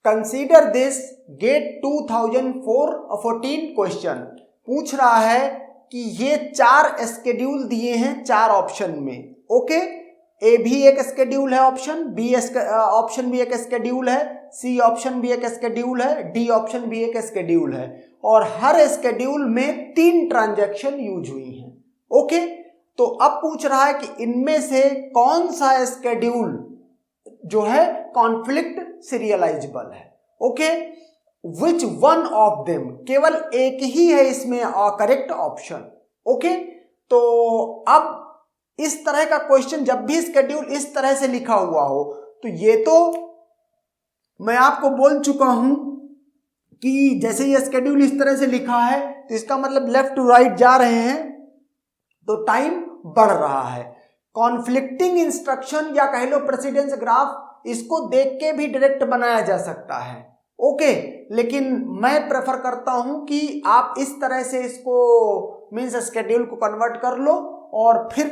Consider this gate 2014 question. पूछ रहा है कि ये 4 स्केड्यूल दिए हैं 4 ऑप्शन में। ओके, ए भी एक स्केड्यूल है, ऑप्शन बी ऑप्शन भी एक स्केड्यूल है, सी ऑप्शन भी एक स्केड्यूल है, डी ऑप्शन भी एक स्केड्यूल है, और हर स्केड्यूल में 3 ट्रांजैक्शन यूज हुई हैं। ओके, तो अब पूछ रहा है कि इनमें से कौन सा स्केड्यूल जो है कॉन्फ्लिक्ट सीरियलाइजेबल है। Okay, which one of them, केवल एक ही है इसमें करेक्ट ऑप्शन। ओके, तो अब इस तरह का क्वेश्चन जब भी स्केड्यूल इस तरह से लिखा हुआ हो, तो ये तो मैं आपको बोल चुका हूं कि जैसे ये स्केड्यूल इस तरह से लिखा है तो इसका मतलब लेफ्ट टू राइट जा रहे हैं तो टाइम बढ़ रहा है। कॉन्फ्लिक्टिंग इंस्ट्रक्शन या कह लो प्रेसिडेंस ग्राफ, इसको देख के भी डायरेक्ट बनाया जा सकता है। ओके, लेकिन मैं प्रेफर करता हूं कि आप इस तरह से इसको मींस स्केड्यूल को कन्वर्ट कर लो और फिर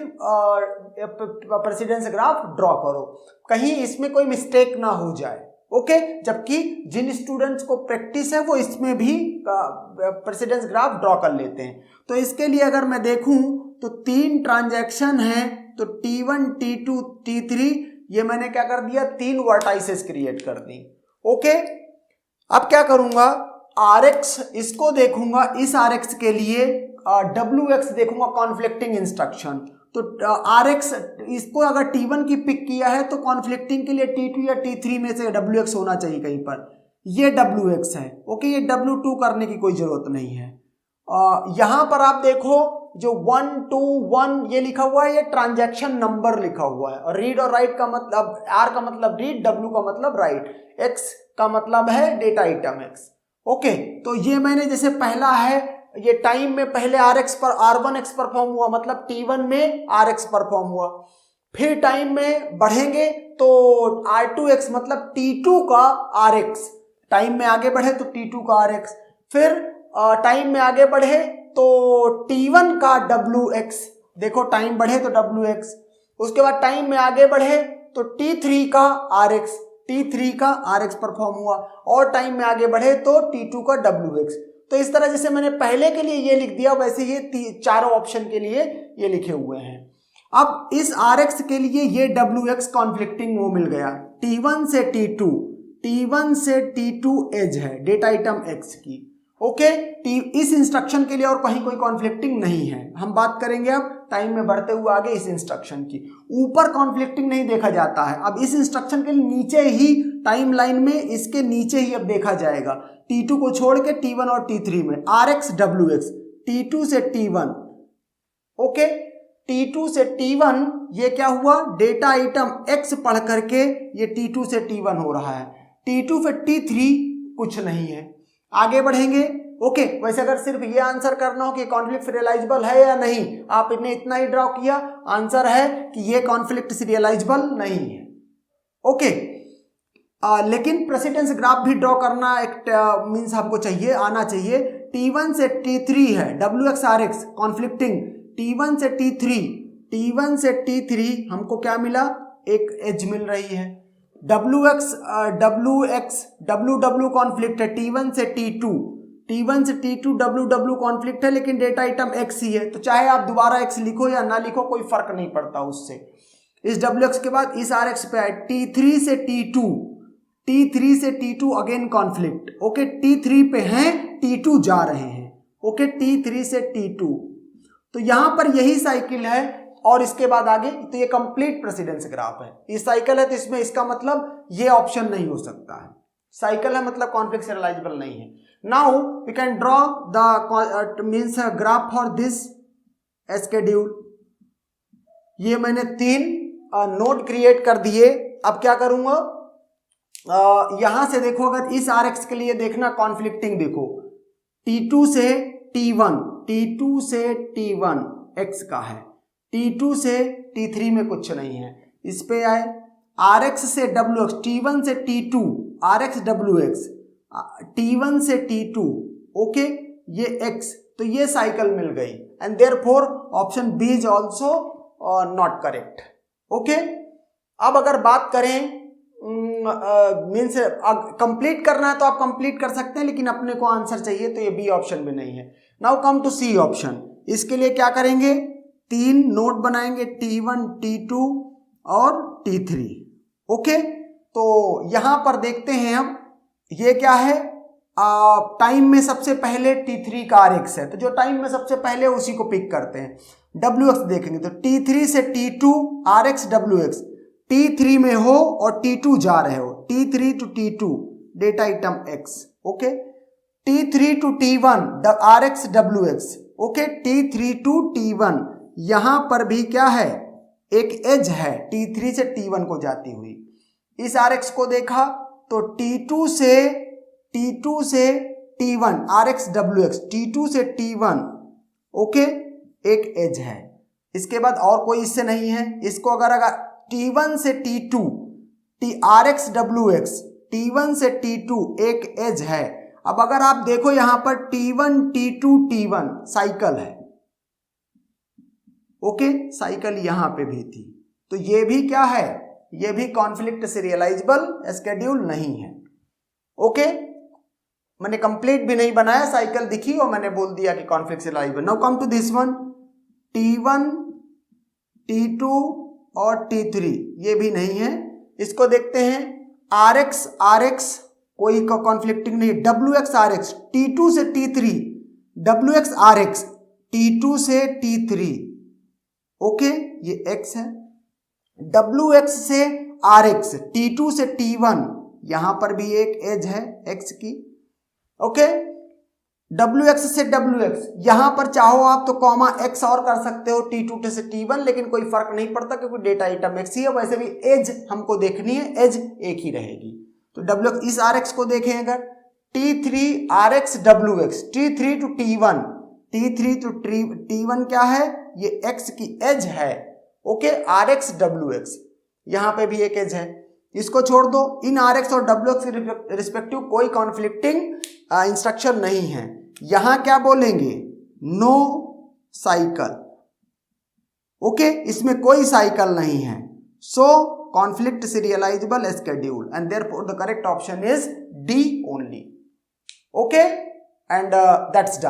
प्रेसिडेंस ग्राफ ड्रॉ करो, कहीं इसमें कोई मिस्टेक ना हो जाए। ओके, जबकि जिन स्टूडेंट्स को प्रैक्टिस है वो इसमें भी प्रेसिडेंस ग्राफ ड्रॉ कर लेते हैं। तो इसके लिए अगर मैं देखूं तो 3 ट्रांजैक्शन हैं, तो T1, T2, T3, ये मैंने क्या कर दिया, 3 वर्टाइसेस क्रिएट कर दी। ओके, अब क्या करूंगा, RX इसको देखूंगा, इस RX के लिए WX देखूंगा कॉन्फ्लिक्टिंग इंस्ट्रक्शन। तो RX इसको अगर T1 की पिक किया है तो कॉन्फ्लिक्टिंग के लिए T2 या T3 में से WX होना चाहिए कहीं पर, ये WX है। ओके, ये W2 करने की कोई जरूरत नहीं है। यहां पर आप देखो जो 1, 2, 1 ये लिखा हुआ है, ये ट्रांजैक्शन नंबर लिखा हुआ है, और रीड और राइट का मतलब, R का मतलब रीड, W का मतलब राइट, X का मतलब है डेटा आइटम X। ओके, तो ये मैंने जैसे पहला है, ये टाइम में पहले RX पर R1X परफॉर्म हुआ, मतलब T1 में RX परफॉर्म हुआ, फिर टाइम में बढ़ेंगे तो R2X मतलब T2 का RX, टाइम में आगे बढ़े तो T2 का RX, फिर टाइम में आगे बढ़े तो T1 का WX, देखो टाइम बढ़े तो WX, उसके बाद टाइम में आगे बढ़े तो T3 का RX, T3 का RX परफॉर्म हुआ, और टाइम में आगे बढ़े तो T2 का WX। तो इस तरह जैसे मैंने पहले के लिए ये लिख दिया, वैसे ये चारों ऑप्शन के लिए ये लिखे हुए हैं। अब इस RX के लिए ये WX कॉन्फ्लिक्टिंग वो मिल गया, T1 से T2, T1 से T2 एज है डेटा आइटम X की। ओके, इस इंस्ट्रक्शन के लिए और कहीं कोई कॉन्फ्लिक्टिंग नहीं है। हम बात करेंगे अब टाइम में बढ़ते हुए आगे इस इंस्ट्रक्शन की। ऊपर कॉन्फ्लिक्टिंग नहीं देखा जाता है, अब इस इंस्ट्रक्शन के नीचे ही टाइम लाइन में इसके नीचे ही अब देखा जाएगा, T2 को छोड़ के T1 और T3 में RX WX, T2 से T1। ओके, T2 से T1 ये क्या हुआ, डेटा आइटम X पढ़ करके ये T2 से T1 हो रहा है, T2 से T3 कुछ नहीं है। आगे बढ़ेंगे। ओके, वैसे अगर सिर्फ ये आंसर करना हो कि कॉन्फ्लिक्ट सीरियलाइजेबल है या नहीं, आपने इतना ही ड्रॉ किया, आंसर है कि ये कॉन्फ्लिक्ट सीरियलाइजेबल नहीं है। ओके, लेकिन प्रेसिडेंस ग्राफ भी ड्रॉ करना एक मीन्स हमको चाहिए, आना चाहिए। T1 से T3 है WX RX कॉन्फ्लिक्टिंग, T1 से T3, T1 से T3 हमको क्या मिला, एक एज मिल रही है। WX WW कॉन्फ्लिक्ट है T1 से T2, T1 से T2 WW कॉन्फ्लिक्ट है, लेकिन डेटा आइटम X ही है, तो चाहे आप दोबारा X लिखो या ना लिखो कोई फर्क नहीं पड़ता उससे। इस WX के बाद इस RX पे है T3 से T2, T3 से T2 again conflict. Okay, T3 पे हैं, T2 जा रहे हैं। ओके, T3 से T2, तो यहां पर यही साइकिल है, और इसके बाद आगे तो ये कंप्लीट प्रेसिडेंस ग्राफ है। ये साइकिल है तो इसमें इसका मतलब ये ऑप्शन नहीं हो सकता है, साइकिल है मतलब कॉन्फ्लिक्ट सीरियलाइजेबल नहीं है। Now we can draw the means graph for this schedule. ये मैंने 3 नोड क्रिएट कर दिए। अब क्या करूंगा, यहां से देखो, अगर इस RX के लिए देखना कॉन्फ्लिक्टिंग देखो, T2 से T1, T2 से T1 X का है, T2 से T3 में कुछ नहीं है। इस पे आए RX से WX, T1 से T2 RX WX, T1 से T2, ओके, ये X, तो ये साइकिल मिल गई, and therefore option B is also not correct. Okay, अब अगर बात करें मीन्स कंप्लीट करना है तो आप कंप्लीट कर सकते हैं, लेकिन अपने को आंसर चाहिए तो ये बी ऑप्शन में नहीं है। Now come to C option. इसके लिए क्या करेंगे, 3 नोट बनाएंगे, T1, T2 और T3। ओके, तो यहां पर देखते हैं हम, ये क्या है, टाइम में सबसे पहले T3 का RX है, तो जो टाइम में सबसे पहले उसी को पिक करते हैं। WX देखेंगे तो T3 से T2 RX WX, T3 में हो और T2 जा रहे हो, T3 to T2 data item X। Okay, T3 to T1 RX WX। Okay, T3 to T1, यहां पर भी क्या है, एक एज है T3 से T1 को जाती हुई। इस RX को देखा तो T2 से T1 RX WX, T2 से T1। ओके, एक एज है। इसके बाद और कोई इससे नहीं है। इसको अगर T1 से T2 RX WX, T1 से T2 एक एज है। अब अगर आप देखो यहां पर T1 T2 T1 साइकिल है। ओके, साइकिल यहां पे भी थी, तो ये भी क्या है, ये भी कॉन्फ्लिक्ट सीरियलाइजेबल स्केड्यूल नहीं है। ओके, मैंने कंप्लीट भी नहीं बनाया, साइकिल दिखी और मैंने बोल दिया कि conflict serializable. Now come to this one, T1 T2 और T3, ये भी नहीं है। इसको देखते हैं, RX कोई का कॉन्फ्लिक्टिंग नहीं, WX RX T2 से T3, WX RX T2 से T3। ओके, ये X है। WX से RX T2 से T1, यहां पर भी एक एज है X की। ओके, WX से WX, यहां पर चाहो आप तो कॉमा X और कर सकते हो T2 से T1, लेकिन कोई फर्क नहीं पड़ता क्योंकि डेटा आइटम X ही है। वैसे भी एज हमको देखनी है, एज एक ही रहेगी। तो WX, इस RX को देखें अगर, T3 RX WX, T3 to T1, T3 to T1 क्या है, ये X की एज है। ओके, RX WX, यहां पे भी एक एज है। इसको छोड़ दो, इन RX और WX के रिस्पेक्टिव कोई कॉन्फ्लिक्टिंग इंस्ट्रक्शन नहीं है। यहां क्या बोलेंगे, नो साइकिल। ओके, इसमें कोई साइकिल नहीं है, so conflict serializable schedule, and therefore the correct option is D only. Okay, and that's done.